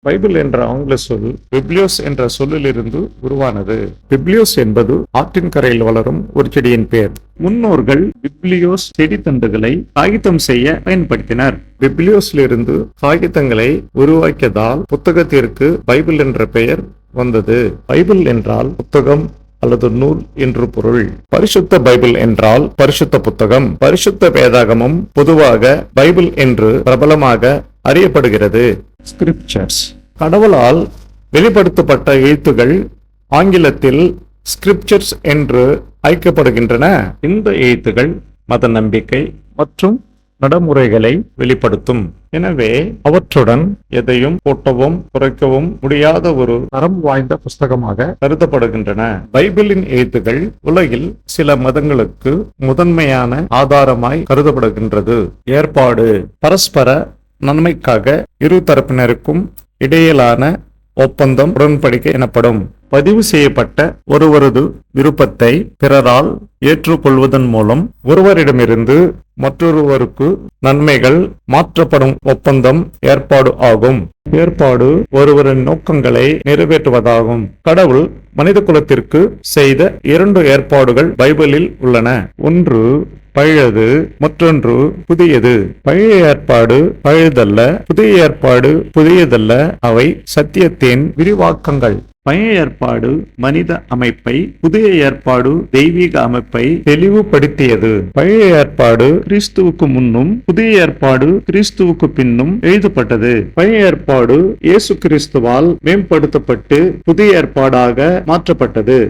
Bible என்ற ஆங்கில சொல் பிப்லியோஸ் என்ற சொல்லிலிருந்து உருவானது. பிப்லியோஸ் என்பது ஆற்றின் கரையில் வளரும் ஒரு செடியின் பெயர். முன்னோர்கள் பிப்லியோஸ் செடி தண்டுகளை காகிதம் செய்ய பயன்படுத்தினர். பிப்லியோஸிலிருந்து காகிதங்களை உருவாக்கியதால் புத்தகத்திற்கு பைபிள் என்ற பெயர் வந்தது. பைபிள் என்றால் புத்தகம் அல்லது நூல் என்று பொருள். பரிசுத்த பைபிள் என்றால் பரிசுத்த புத்தகம். பரிசுத்த வேதாகமம் பொதுவாக பைபிள் என்று பிரபலமாக அறியப்படுகிறது. ஸ்கிரிப்சர்ஸ் கடவுளால் வெளிப்படுத்தப்பட்ட எழுத்துகள் ஆங்கிலத்தில் ஸ்கிரிப்சர்ஸ் என்று அழைக்கப்படுகின்றன. இந்த எழுத்துகள் மத நம்பிக்கை மற்றும் நடைமுறைகளை வெளிப்படுத்தும். எனவே அவற்றுடன் எதையும் கூட்டவும் குறைக்கவும் முடியாத ஒரு தரம் வாய்ந்த புஸ்தகமாக கருதப்படுகின்றன. பைபிளின் எழுத்துகள் உலகில் சில மதங்களுக்கு முதன்மையான ஆதாரமாய் கருதப்படுகின்றது. ஏற்பாடு பரஸ்பர நன்மைக்காக இரு தரப்பினருக்கும் இடையிலான ஒப்பந்தம், உடன்படிக்கை எனப்படும். பதிவு செய்யப்பட்ட ஒருவரது விருப்பத்தை பிறரால் ஏற்றுக்கொள்வதன் மூலம் ஒருவரிடமிருந்து மற்றொருவருக்கு நன்மைகள் மாற்றப்படும் ஒப்பந்தம் ஏற்பாடு ஆகும். ஏற்பாடு ஒருவரின் நோக்கங்களை நிறைவேற்றுவதாகும். கடவுள் மனித குலத்திற்கு செய்த 2 ஏற்பாடுகள் பைபிளில் உள்ளன. ஒன்று பழையது, மற்றொன்று புதியது. பழைய ஏற்பாடு பழையதல்ல, புதிய ஏற்பாடு புதியதல்ல. அவை சத்தியத்தின் விரிவாக்கங்கள். பழைய ஏற்பாடு மனித அமைப்பை, புதிய ஏற்பாடு தெய்வீக அமைப்பை தெளிவுபடுத்தியது. பழைய ஏற்பாடு கிறிஸ்துவுக்கு முன்னும், புதிய ஏற்பாடு கிறிஸ்துவுக்கு பின்னும் எழுதப்பட்டது. பழைய ஏற்பாடு இயேசு கிறிஸ்துவால் மேம்படுத்தப்பட்டு புதிய ஏற்பாடாக மாற்றப்பட்டது.